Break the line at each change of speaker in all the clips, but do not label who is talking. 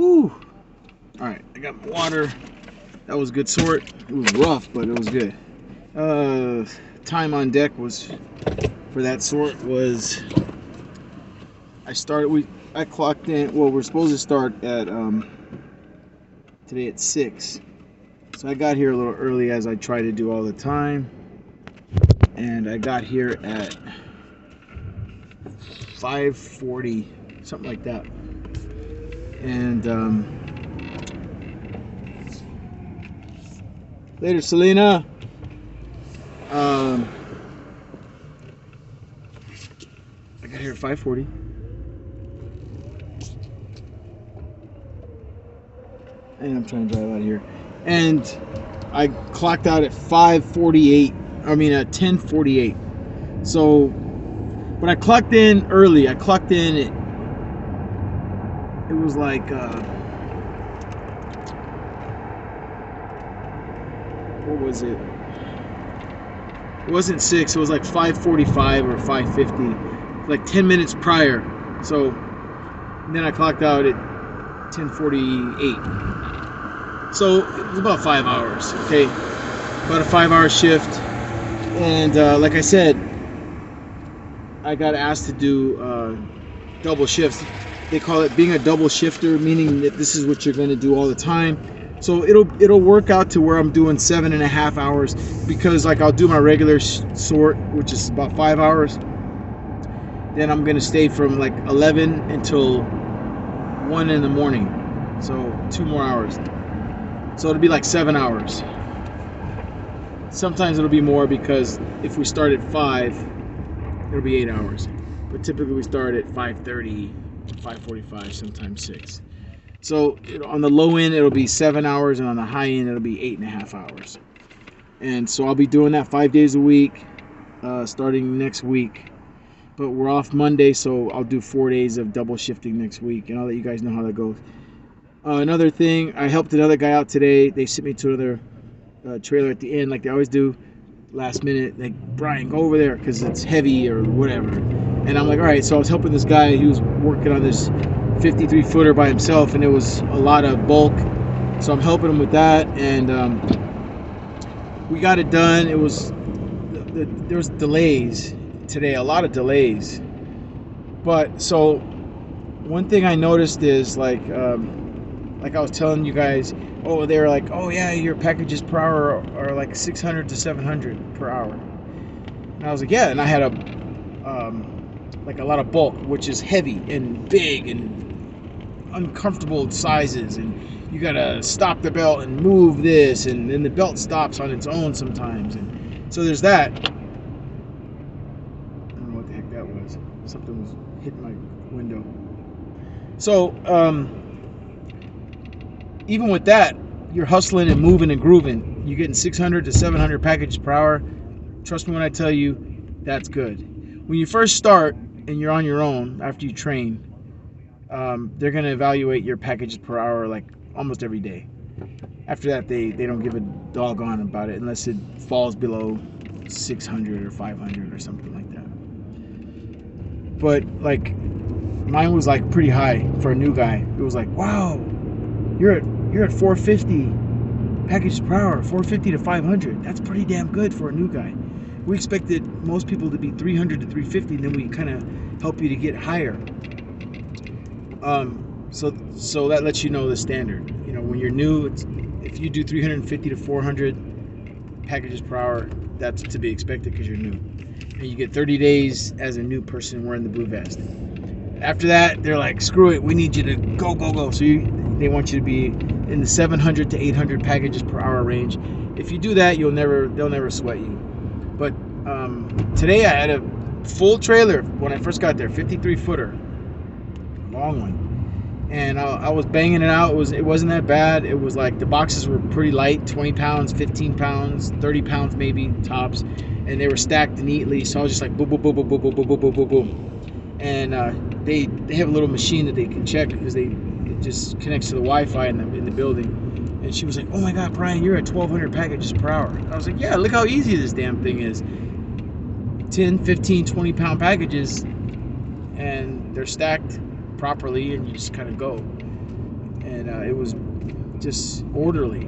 Whew. Alright, I got my water. That was a good sort. It was rough, but it was good. Time on deck was, for that sort, was, I clocked in, well, we're supposed to start at, today at 6. So I got here a little early, as I try to do all the time. And I got here at 5:40, something like that. And later, Selena. I got here at 5:40. And I'm trying to drive out of here. And I clocked out at 5:48. I mean at 10:48. So when I clocked in early, it was like what was it? It wasn't 6, it was like 5:45 or 5:50, like 10 minutes prior. So then I clocked out at 10:48. So it was about 5 hours, okay? About a 5-hour shift. And like I said, I got asked to do double shifts. They call it being a double shifter, meaning that this is what you're going to do all the time. So it'll work out to where I'm doing 7.5 hours, because like I'll do my regular sort, which is about 5 hours. Then I'm going to stay from like 11 until 1 in the morning. So 2 more hours. So it'll be like 7 hours. Sometimes it'll be more, because if we start at 5, it'll be 8 hours. But typically we start at 5:30, 5:45, sometimes 6. So on the low end, it'll be 7 hours, and on the high end, it'll be 8.5 hours. And so I'll be doing that 5 days a week, starting next week. But we're off Monday, so I'll do 4 days of double shifting next week, and I'll let you guys know how that goes. Another thing, I helped another guy out today. They sent me to another trailer at the end, like they always do, last minute. Like, Brian, go over there because it's heavy or whatever. And I'm like, all right. So I was helping this guy. He was working on this 53 footer by himself, and it was a lot of bulk. So I'm helping him with that, and we got it done. It was there was delays today, a lot of delays. But so one thing I noticed is like I was telling you guys, they were like, oh yeah, your packages per hour are like 600 to 700 per hour. And I was like, yeah, and I had a lot of bulk, which is heavy and big and uncomfortable sizes, and you gotta stop the belt and move this, and then the belt stops on its own sometimes, and so there's that. I don't know what the heck that was. Something was hitting my window. So even with that, you're hustling and moving and grooving. You're getting 600 to 700 packages per hour. Trust me when I tell you, that's good. When you first start and you're on your own after you train, they're going to evaluate your packages per hour like almost every day. After that, they don't give a doggone about it unless it falls below 600 or 500 or something like that. But like mine was like pretty high for a new guy. It was like, wow, you're at 450 packages per hour, 450 to 500. That's pretty damn good for a new guy. We expected most people to be 300 to 350, and then we kind of help you to get higher. So that lets you know the standard. You know, when you're new, if you do 350 to 400 packages per hour, that's to be expected because you're new. And you get 30 days as a new person wearing the blue vest. After that, they're like, screw it, we need you to go. So they want you to be in the 700 to 800 packages per hour range. If you do that, they'll never sweat you. But today I had a full trailer when I first got there, 53 footer, long one. And I was banging it out. It wasn't that bad. It was like the boxes were pretty light, 20 pounds, 15 pounds, 30 pounds maybe tops. And they were stacked neatly. So I was just like boom, boom, boom, boom, boom, boom, boom, boom, boom, boom, boom. And they have a little machine that they can check because it just connects to the Wi-Fi in the building. And she was like, oh my God, Brian, you're at 1,200 packages per hour. I was like, yeah, look how easy this damn thing is. 10, 15, 20 pound packages, and they're stacked properly, and you just kind of go. and it was just orderly.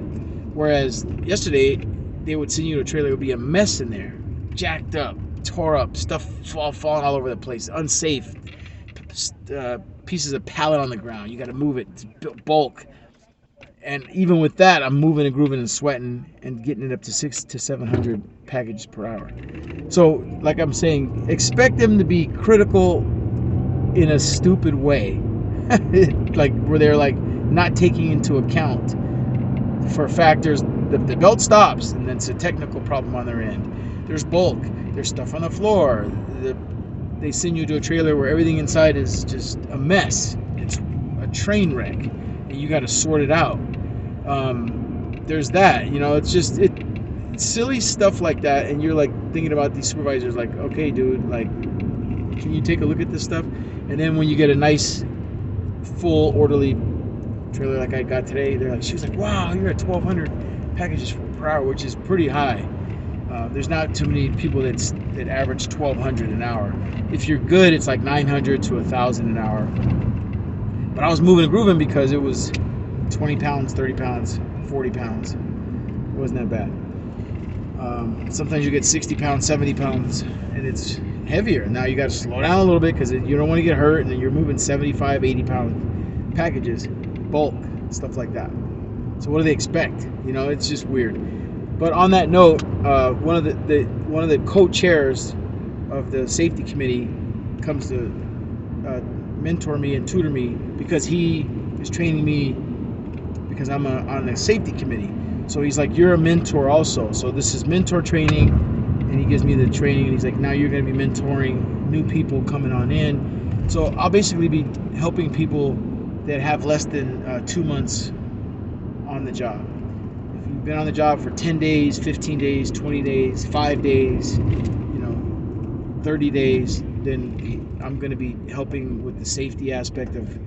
Whereas yesterday, they would send you to a trailer, it would be a mess in there, jacked up, tore up, stuff falling all over the place, unsafe, pieces of pallet on the ground. You got to move it, it's bulk. And even with that, I'm moving and grooving and sweating and getting it up to 600 to 700 packages per hour. So, like I'm saying, expect them to be critical in a stupid way, like where they're like not taking into account for factors. The belt stops, and then it's a technical problem on their end. There's bulk. There's stuff on the floor. They send you to a trailer where everything inside is just a mess. It's a train wreck, and you got to sort it out. There's that, it's just it's silly stuff like that, and you're like thinking about these supervisors like, okay, dude, like, can you take a look at this stuff? And then when you get a nice, full, orderly trailer like I got today, she was like, wow, you're at 1,200 packages per hour, which is pretty high. There's not too many people that average 1,200 an hour. If you're good, it's like 900 to 1,000 an hour. But I was moving and grooving because it was 20 pounds, 30 pounds, 40 pounds. It wasn't that bad. Sometimes you get 60 pounds, 70 pounds, and it's heavier. Now you got to slow down a little bit because you don't want to get hurt, and then you're moving 75, 80 pound packages, bulk, stuff like that. So what do they expect? It's just weird. But on that note, one of the co-chairs of the safety committee comes to mentor me and tutor me because he is training me because I'm on the safety committee. So he's like, you're a mentor also. So this is mentor training, and he gives me the training, and he's like, now you're going to be mentoring new people coming on in. So I'll basically be helping people that have less than 2 months on the job. If you've been on the job for 10 days, 15 days, 20 days, 5 days, 30 days, then I'm going to be helping with the safety aspect of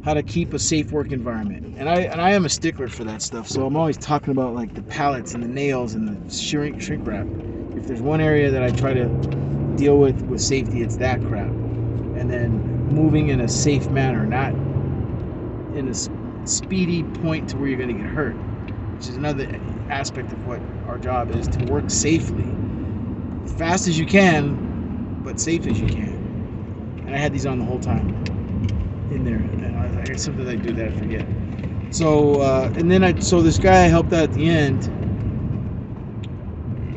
how to keep a safe work environment. And I am a stickler for that stuff. So I'm always talking about like the pallets and the nails and the shrink wrap. If there's one area that I try to deal with safety, it's that crap. And then moving in a safe manner, not in a speedy point to where you're going to get hurt, which is another aspect of what our job is, to work safely. Fast as you can, but safe as you can. And I had these on the whole time in there. And sometimes I do that, I forget. So, and then so this guy I helped out at the end,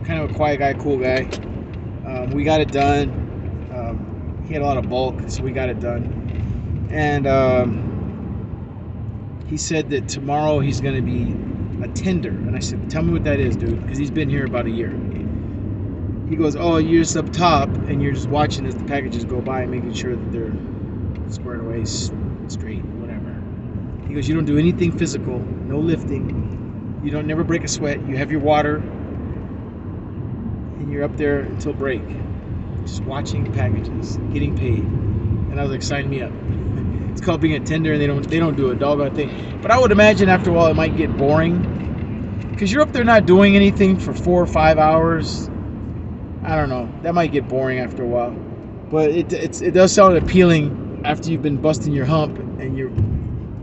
kind of a quiet guy, cool guy. We got it done. He had a lot of bulk, so we got it done. And he said that tomorrow he's going to be a tender. And I said, tell me what that is, dude, because he's been here about a year. He goes, oh, you're just up top, and you're just watching as the packages go by and making sure that they're squared away, straight, whatever. He goes, you don't do anything physical, no lifting. You don't never break a sweat. You have your water, and you're up there until break, just watching packages, getting paid. And I was like, sign me up. It's called being a tender, and they don't do a doggone thing. But I would imagine after a while it might get boring, because you're up there not doing anything for 4 or 5 hours. I don't know. That might get boring after a while. But it does sound appealing after you've been busting your hump and you're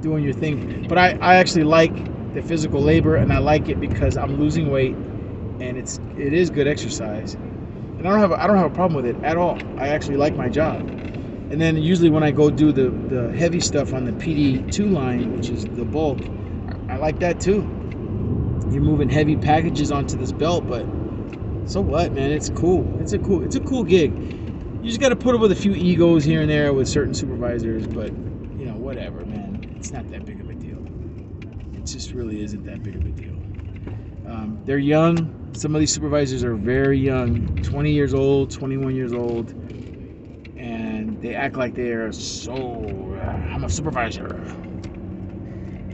doing your thing. But I actually like the physical labor, and I like it because I'm losing weight, and it is good exercise. And I don't have a problem with it at all. I actually like my job. And then usually when I go do the heavy stuff on the PD2 line, which is the bulk, I like that too. You're moving heavy packages onto this belt, but so what, man? It's cool. It's a cool gig. You just got to put up with a few egos here and there with certain supervisors, but whatever, man. It's not that big of a deal. It just really isn't that big of a deal. They're young. Some of these supervisors are very young, 20 years old, 21 years old, and they act like they're I'm a supervisor.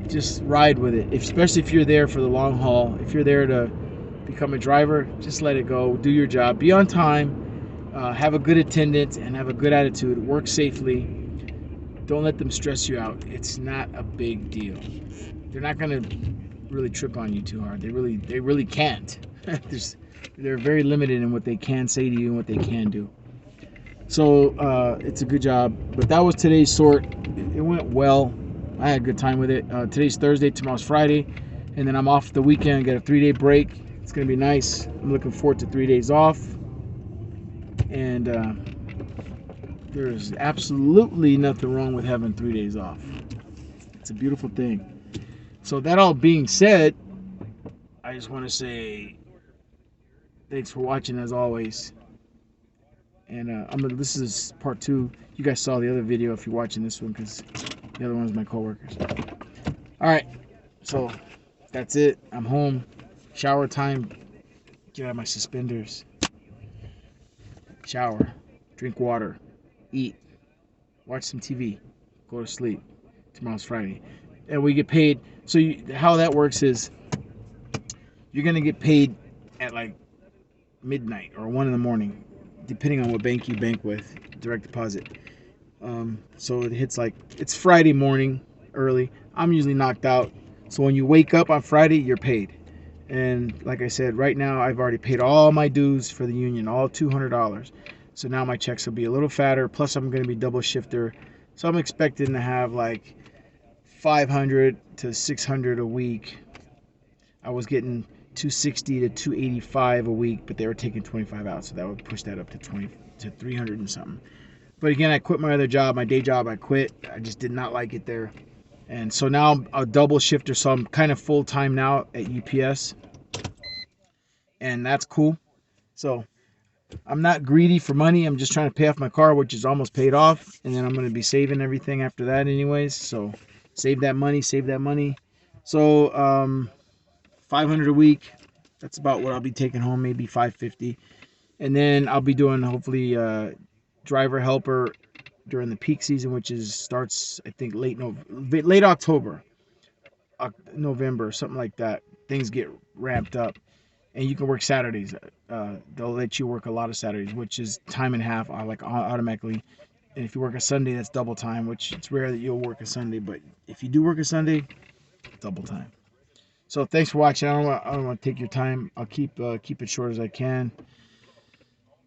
Just ride with it, especially if you're there for the long haul. If you're there to become a driver, just let it go. Do your job. Be on time. Have a good attendance and have a good attitude. Work safely. Don't let them stress you out. It's not a big deal. They're not going to really trip on you too hard. They really can't. They're very limited in what they can say to you and what they can do. So it's a good job. But that was today's sort. It went well. I had a good time with it. Today's Thursday, tomorrow's Friday, and then I'm off the weekend. Get a 3-day break. It's gonna be nice. I'm looking forward to 3 days off, and there's absolutely nothing wrong with having 3 days off. It's a beautiful thing. So that all being said, I just want to say thanks for watching as always. And this is part 2. You guys saw the other video if you're watching this one, because the other one is my coworkers. All right, so that's it. I'm home. Shower time. Get out of my suspenders. Shower. Drink water. Eat. Watch some TV. Go to sleep. Tomorrow's Friday. And we get paid. So how that works is you're going to get paid at like midnight or 1 in the morning, depending on what bank you bank with, direct deposit. So it hits like, it's Friday morning early. I'm usually knocked out. So when you wake up on Friday, you're paid. And like I said, right now I've already paid all my dues for the union, all $200. So now my checks will be a little fatter. Plus I'm going to be double shifter. So I'm expecting to have like 500 to 600 a week. I was getting 260 to 285 a week, but they were taking 25 out, so that would push that up to 20 to 300 and something. But again, I quit my other job, my day job. I quit. I just did not like it there, and so now I'm a double shifter. So I'm kind of full time now at UPS, and that's cool. So I'm not greedy for money. I'm just trying to pay off my car, which is almost paid off, and then I'm going to be saving everything after that, anyways. So save that money, save that money. So 500 a week. That's about what I'll be taking home, maybe 550. And then I'll be doing hopefully driver helper during the peak season, which starts I think late October, November, something like that. Things get ramped up, and you can work Saturdays. They'll let you work a lot of Saturdays, which is time and a half, like automatically. And if you work a Sunday, that's double time, which it's rare that you'll work a Sunday, but if you do work a Sunday, double time. So thanks for watching. I don't want to take your time. I'll keep it short as I can.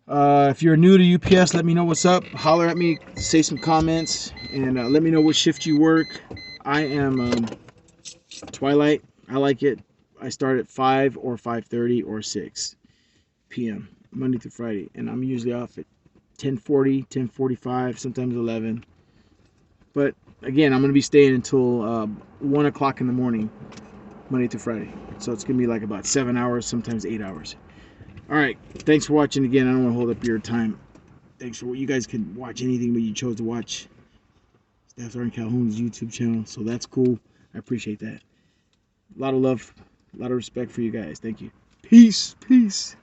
If you're new to UPS, let me know what's up. Holler at me, say some comments, and let me know what shift you work. I am Twilight. I like it. I start at 5 or 5:30 or 6 p.m. Monday through Friday, and I'm usually off at 10:40, 10:45, sometimes 11. But again, I'm going to be staying until 1 o'clock in the morning, Monday through Friday. So it's going to be like about 7 hours, sometimes 8 hours. All right. Thanks for watching again. I don't want to hold up your time. Thanks for what you guys can watch anything, but you chose to watch Staff Sergeant Calhoun's YouTube channel. So that's cool. I appreciate that. A lot of love, a lot of respect for you guys. Thank you. Peace. Peace.